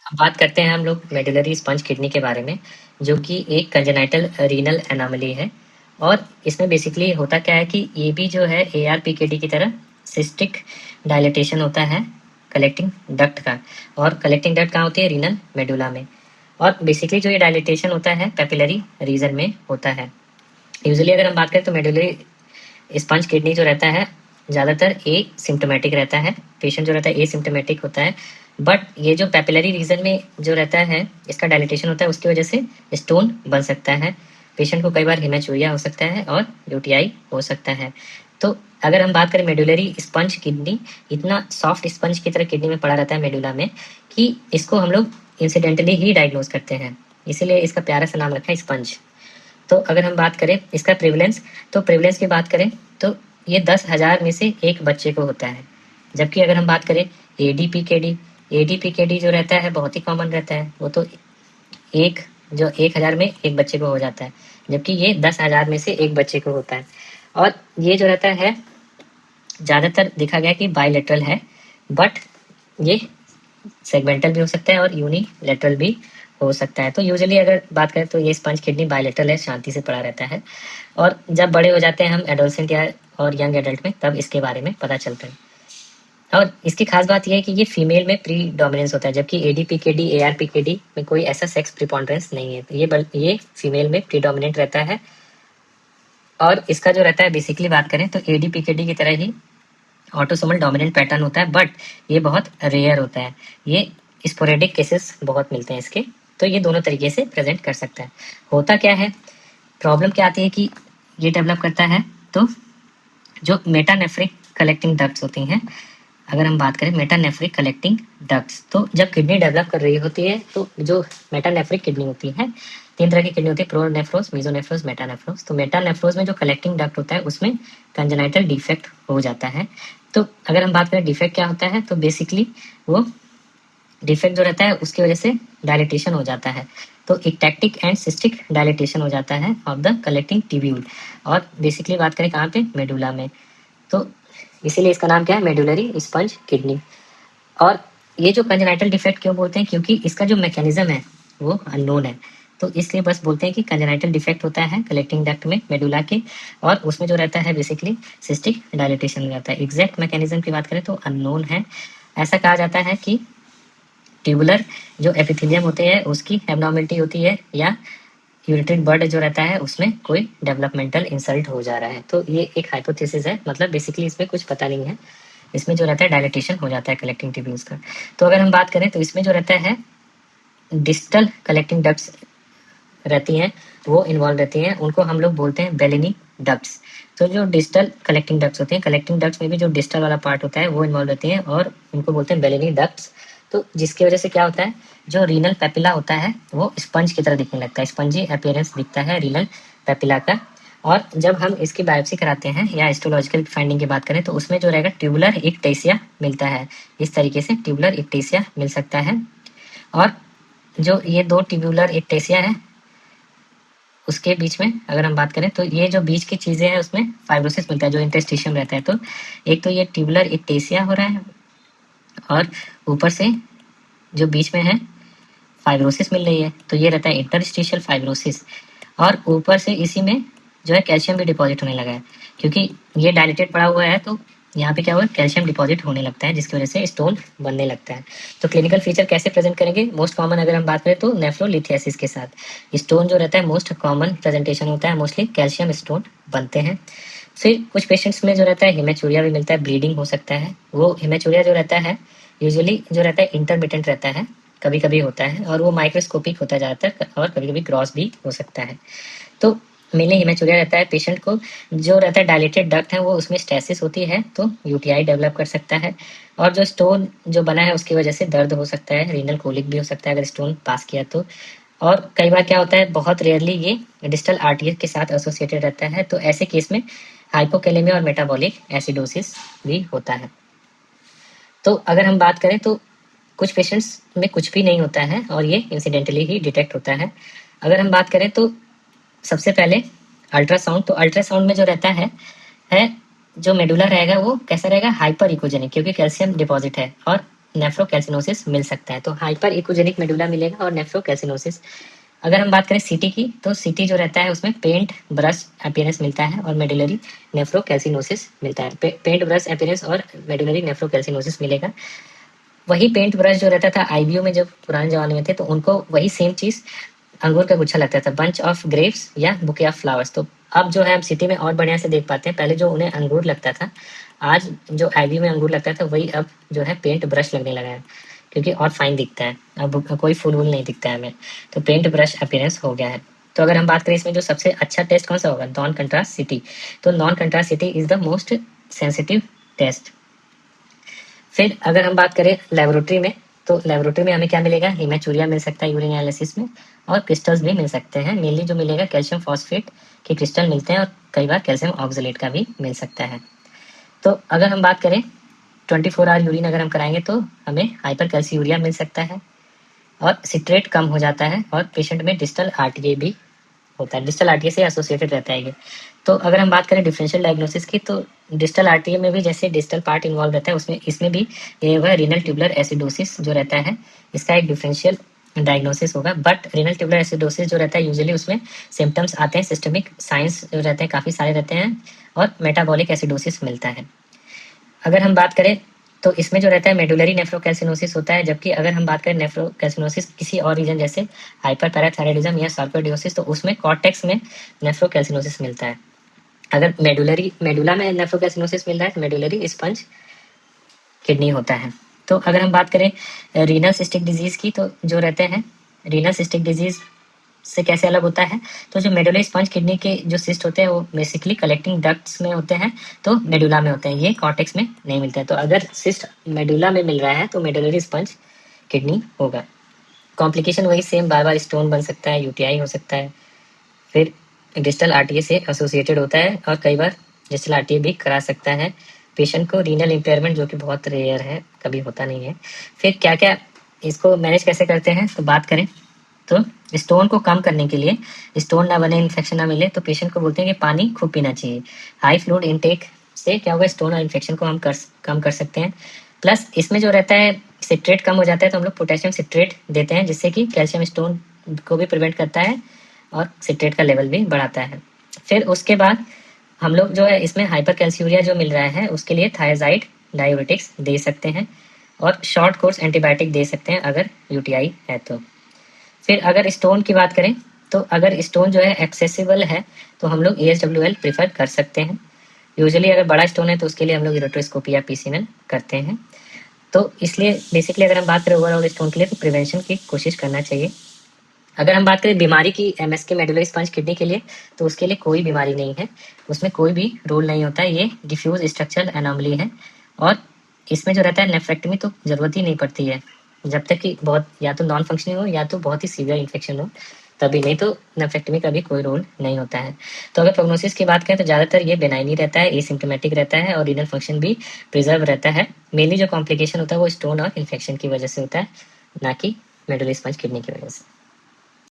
अब बात करते हैं हम लोग मेडुलरी स्पंज किडनी के बारे में, जो कि एक कंजेनाइटल रीनल एनोमली है। और इसमें बेसिकली होता क्या है कि ये भी जो है एआरपीकेडी की तरह सिस्टिक डायलिटेशन होता है कलेक्टिंग डक्ट का। और कलेक्टिंग डक्ट कहाँ होती है? रीनल मेडुला में। और बेसिकली जो ये डायलिटेशन होता है पेपिलरी रीजन में होता है। यूजुअली अगर हम बात करें तो मेडुलरी स्पंज किडनी जो रहता है ज़्यादातर ए सिम्टोमेटिक रहता है। पेशेंट जो रहता है ए सिम्टोमेटिक होता है। बट ये जो पेपिलरी रीजन में जो रहता है इसका डायलिटेशन होता है, उसकी वजह से स्टोन बन सकता है। पेशेंट को कई बार हेमाचूरिया हो सकता है और यूटीआई हो सकता है। तो अगर हम बात करें मेडुलरी स्पंज किडनी, इतना सॉफ्ट स्पंज की तरह किडनी में पड़ा रहता है मेडुला में कि इसको हम लोग इंसिडेंटली ही डायग्नोज करते हैं, इसीलिए इसका प्यारा सा नाम रखा है स्पंज। तो अगर हम बात करें इसका प्रेवलेंस, तो प्रेवलेंस की बात करें तो ये 10,000 में से एक बच्चे को होता है। जबकि अगर हम बात करें एडीपीकेडी, एडीपीकेडी जो रहता है बहुत ही कॉमन रहता है, वो तो एक जो 1,000 में एक बच्चे को हो जाता है, जबकि ये 10,000 में से एक बच्चे को होता है। और ये जो रहता है ज़्यादातर देखा गया कि बायलेटरल है, बट ये सेगमेंटल भी हो सकता है और यूनिलेटरल भी हो सकता है। तो यूजुअली अगर बात करें तो ये स्पंज किडनी बायलेटरल है, शांति से पड़ा रहता है। और जब बड़े हो जाते हैं हम एडोलसेंट या और यंग एडल्ट में, तब इसके बारे में पता चलता है। और इसकी खास बात यह है कि ये फीमेल में प्री डोमिनेंस होता है, जबकि एडीपीकेडी एआरपीकेडी में कोई ऐसा सेक्स प्रिपॉन्डरेंस नहीं है। ये फीमेल में प्री डोमिनेंट रहता है। और इसका जो रहता है बेसिकली बात करें तो एडीपीकेडी की तरह ही ऑटोसोमल डोमिनेंट पैटर्न होता है, बट ये बहुत रेयर होता है। ये स्पोरेडिक केसेस बहुत मिलते हैं इसके। तो ये दोनों तरीके से प्रेजेंट कर सकता है। होता क्या है, प्रॉब्लम क्या आती है कि ये डेवलप करता है तो जो मेटानेफ्रिक कलेक्टिंग डक्ट्स होती हैं, अगर हम बात करें मेटानेफ्रिक कलेक्टिंग डक्ट्स, तो जब किडनी डेवलप कर रही होती है तो जो मेटानेफ्रिक किडनी होती है, 3 तरह की किडनी होती है, प्रोनेफ्रोस, मेसोनेफ्रोस, मेटानेफ्रोस। तो मेटानेफ्रोस में जो कलेक्टिंग डक्ट होता है उसमें कंजेनाइटल डिफेक्ट हो जाता है। तो अगर हम बात करें डिफेक्ट क्या होता है, तो बेसिकली वो डिफेक्ट जो रहता है उसकी वजह से डायलिटेशन हो जाता है। तो इक्टैक्टिक एंड सिस्टिक डायलिटेशन हो जाता है ऑफ द कलेक्टिंग ट्यूब्यूल। और बेसिकली बात करें कहाँ पे? मेडुला में। तो इसीलिए इसका नाम क्या है? Medullary sponge kidney. और ये जो कंजेनाइटल डिफेक्ट क्यों बोलते हैं? क्योंकि इसका जो मैकेनिज्म है वो अननोन है। तो इसलिए बस बोलते हैं कि कंजेनाइटल डिफेक्ट होता है कलेक्टिंग डक्ट में मेडुला के, और उसमें जो रहता है बेसिकली सिस्टिक डायलिटेशन हो जाता है। एग्जैक्ट मैकेनिज्म की बात करें तो अननोन है। ऐसा कहा जाता है कि ट्यूबुलर जो एपिथेलियम होते हैं उसकी एबनॉर्मेलिटी होती है, या यूरिट्रिक बर्ड जो रहता है उसमें कोई डेवलपमेंटल इंसल्ट हो जा रहा है। तो ये एक हाइपोथेसिस है, मतलब बेसिकली इसमें कुछ पता नहीं है। इसमें जो रहता है डायलिटेशन हो जाता है कलेक्टिंग ट्यूब्यूल्स का। तो अगर हम बात करें तो इसमें जो रहता है डिस्टल कलेक्टिंग डक्ट्स रहती हैं, वो इन्वॉल्व रहती हैं, उनको हम लोग बोलते हैं बेलिनी डक्ट्स। तो जो डिस्टल कलेक्टिंग डक्ट्स होते हैं, कलेक्टिंग डक्ट्स में भी जो डिस्टल वाला पार्ट होता है वो इन्वॉल्व रहती हैं, और उनको बोलते हैं बेलिनी डक्ट्स। तो जिसकी वजह से क्या होता है, जो रीनल पेपिला होता है वो स्पंज की तरह दिखने लगता है, स्पंजी अपीयरेंस दिखता है रीनल पेपिला का। और जब हम इसकी बायोप्सी कराते हैं या हिस्टोलॉजिकल फाइंडिंग की बात करें तो उसमें जो रहेगा ट्यूबुलर इक्टेसिया मिलता है। इस तरीके से ट्यूबुलर इक्टेसिया मिल सकता है। और जो ये दो ट्यूबुलर इक्टेसिया है उसके बीच में अगर हम बात करें तो ये जो बीच की चीज़ें हैं उसमें फाइब्रोसिस मिलता है, जो इंटरस्टिशियम रहता है। तो एक तो ये ट्यूबुलर इक्टेसिया हो रहा है, और ऊपर से जो बीच में है फाइब्रोसिस मिल रही है, तो ये रहता है इंटरस्टिशियल फाइब्रोसिस। और ऊपर से इसी में जो है कैल्शियम भी डिपॉजिट होने लगा है, क्योंकि ये डायलेटेड पड़ा हुआ है तो यहाँ पे क्या हुआ, कैल्शियम डिपॉजिट होने लगता है, जिसकी वजह से स्टोन बनने लगता है। तो क्लिनिकल फीचर कैसे प्रेजेंट करेंगे? मोस्ट कॉमन अगर हम बात करें तो नेफ्रोलिथियासिस के साथ स्टोन जो रहता है मोस्ट कॉमन प्रेजेंटेशन होता है, मोस्टली कैल्शियम स्टोन बनते हैं। फिर कुछ पेशेंट्स में जो रहता है हेमेचूरिया भी मिलता है, ब्लीडिंग हो सकता है। वो हेमेचूरिया जो रहता है यूजुअली जो रहता है इंटरमिटेंट रहता है, कभी कभी होता है, और वो माइक्रोस्कोपिक होता है ज़्यादातर, और कभी कभी ग्रॉस भी हो सकता है। तो मेनली हेमेचूरिया रहता है। पेशेंट को जो रहता है डायलेटेड डक्ट है वो उसमें स्टेसिस होती है, तो यूटीआई डेवलप कर सकता है। और जो स्टोन जो बना है उसकी वजह से दर्द हो सकता है, रीनल कोलिक भी हो सकता है अगर स्टोन पास किया तो। और कई बार क्या होता है, बहुत रेयरली ये डिस्टल आरटीएच के साथ एसोसिएटेड रहता है, तो ऐसे केस में हाइपोकैलेमिया और मेटाबॉलिक एसिडोसिस भी होता है। तो अगर हम बात करें तो कुछ पेशेंट्स में कुछ भी नहीं होता है और ये इंसिडेंटली ही डिटेक्ट होता है। अगर हम बात करें तो सबसे पहले अल्ट्रासाउंड, तो अल्ट्रासाउंड में जो रहता है जो मेडुला रहेगा वो कैसा रहेगा, हाइपर इकोजेनिक, क्योंकि कैल्शियम डिपॉजिट है। और नेफ्रोकैल्सिनोसिस मिल सकता है। तो हाइपर इकोजेनिक मेडुला मिलेगा और नेफ्रोकैल्सिनोसिस। अगर हम बात करें सीटी की, तो सीटी जो रहता है उसमें पेंट ब्रश अपीयरेंस मिलता है और मेडुलरी नेफ्रोकैल्सिनोसिस मिलता है। पेंट ब्रश अपीयरेंस और मेडुलरी नेफ्रोकैल्सिनोसिस मिलेगा। वही पेंट ब्रश जो रहता था आईबीओ में जब पुराने जमाने में थे, तो उनको वही सेम चीज अंगूर का गुच्छा लगता था, बंच ऑफ ग्रेप्स या बुके ऑफ फ्लावर्स। तो अब जो है हम सिटी में और बढ़िया से देख पाते हैं। पहले जो उन्हें अंगूर लगता था, आज जो आईबीओ में अंगूर लगता था, वही अब जो है पेंट ब्रश लगने लगा है, क्योंकि और फाइन दिखता है, अब कोई फूल वूल नहीं दिखता है हमें। तो पेंट ब्रश अपीयरेंस हो गया है। तो अगर हम बात करें इसमें जो सबसे अच्छा टेस्ट कौन सा होगा, नॉन कंट्रास्ट सिटी। तो non contrast CT is the most sensitive test. फिर अगर हम बात करें लेबोरेटरी में, तो लेबोरेटरी में हमें क्या मिलेगा, हीमेचूरिया मिल सकता है यूरिन एनालिसिस में, और क्रिस्टल्स भी मिल सकते हैं। मेनली जो मिलेगा कैल्शियम फॉस्फेट के क्रिस्टल मिलते हैं, और कई बार कैल्शियम ऑक्सलेट का भी मिल सकता है। तो अगर हम बात करें 24 आवर यूरिन अगर हम कराएंगे, तो हमें हाइपर कैल्सियूरिया मिल सकता है, और सिट्रेट कम हो जाता है, और पेशेंट में डिस्टल आरटीए भी होता है, डिस्टल आरटीए से एसोसिएटेड रहता है ये। तो अगर हम बात करें डिफरेंशियल डायग्नोसिस की, तो डिस्टल आरटीए में भी जैसे डिस्टल पार्ट इन्वॉल्व रहता है, उसमें इसमें भी ये होगा रीनल ट्यूबुलर एसिडोसिस जो रहता है, इसका एक डिफरेंशियल डायग्नोसिस होगा। बट रीनल ट्यूबुलर एसिडोसिस जो रहता है, यूजुअली उसमें सिम्टम्स आते हैं, सिस्टमिक साइंस जो रहते हैं काफ़ी सारे रहते हैं, और मेटाबॉलिक एसिडोसिस मिलता है। अगर हम बात करें तो इसमें जो रहता है मेडुलरी नेफ्रोकैल्सिनोसिस होता है, जबकि अगर हम बात करें नेफ्रोकैल्सिनोसिस किसी और रीजन जैसे हाइपर पैराथायराइडिज्म या सार्कोइडोसिस, तो उसमें कॉर्टेक्स में नेफ्रोकैल्सिनोसिस मिलता है। अगर मेडुला में नेफ्रोकैल्सिनोसिस मिल रहा है, तो मेडुलरी स्पंज किडनी होता है। तो अगर हम बात करें रीनल सिस्टिक डिजीज की, तो जो रहते हैं रीनल सिस्टिक डिजीज से कैसे अलग होता है, तो जो मेडुलरी स्पंज किडनी के जो सिस्ट होते हैं, वो बेसिकली कलेक्टिंग डक्ट्स में होते हैं, तो मेडुला में होते हैं, ये कॉर्टेक्स में नहीं मिलता है। तो अगर सिस्ट मेडुला में मिल रहा है, तो मेडुलरी स्पंज किडनी होगा। कॉम्प्लिकेशन वही सेम, बार बार स्टोन बन सकता है, यूटीआई हो सकता है, फिर डिस्टल आरटीए से एसोसिएटेड होता है, और कई बार डिस्टल आरटीए भी करा सकता है पेशेंट को। रीनल इम्पेयरमेंट जो कि बहुत रेयर है, कभी होता नहीं है। फिर क्या क्या इसको मैनेज कैसे करते हैं, तो बात करें तो स्टोन को कम करने के लिए, स्टोन ना बने, इन्फेक्शन ना मिले, तो पेशेंट को बोलते हैं कि पानी खूब पीना चाहिए। हाई फ्लूइड इनटेक से क्या होगा, स्टोन और इन्फेक्शन को हम कम कर सकते हैं। प्लस इसमें जो रहता है सिट्रेट कम हो जाता है, तो हम लोग पोटेशियम सिट्रेट देते हैं, जिससे कि कैल्शियम स्टोन को भी प्रिवेंट करता है और सिट्रेट का लेवल भी बढ़ाता है। फिर उसके बाद हम लोग जो है इसमें हाइपर कैल्सियूरिया जो मिल रहा है, उसके लिए थायजाइड डायूरेटिक्स दे सकते हैं, और शॉर्ट कोर्स एंटीबायोटिक दे सकते हैं अगर यूटीआई है तो। फिर अगर स्टोन की बात करें, तो अगर स्टोन जो है एक्सेसिबल है, तो हम लोग ASWL प्रीफर कर सकते हैं। यूजुअली अगर बड़ा स्टोन है, तो उसके लिए हम लोग यूरोट्रोस्कोपी या PCNL करते हैं। तो इसलिए बेसिकली अगर हम बात करें ओवरऑल स्टोन के लिए, तो प्रिवेंशन की कोशिश करना चाहिए। अगर हम बात करें बीमारी की MS के मेडुलरी स्पंज किडनी के लिए, तो उसके लिए कोई बीमारी नहीं है, उसमें कोई भी रोल नहीं होता है, ये डिफ्यूज स्ट्रक्चरल एनोमली है, और इसमें जो रहता है नेफ्रेक्टमी तो जरूरत ही नहीं पड़ती है, जब तक कि बहुत या तो नॉन फंक्शनिंग हो या तो बहुत ही सीवियर इन्फेक्शन हो, तभी, नहीं तो नेफ्रेक्टमी का भी कोई रोल नहीं होता है। तो अगर प्रोग्नोसिस की बात करें, तो ज़्यादातर ये बेनाइनी रहता है, एसिम्टोमेटिक रहता है, और रीनल फंक्शन भी प्रिजर्व रहता है। मेनली जो कॉम्प्लिकेशन होता है वो स्टोन और इन्फेक्शन की वजह से होता है, ना कि मेडुलरी स्पंज किडनी की वजह से।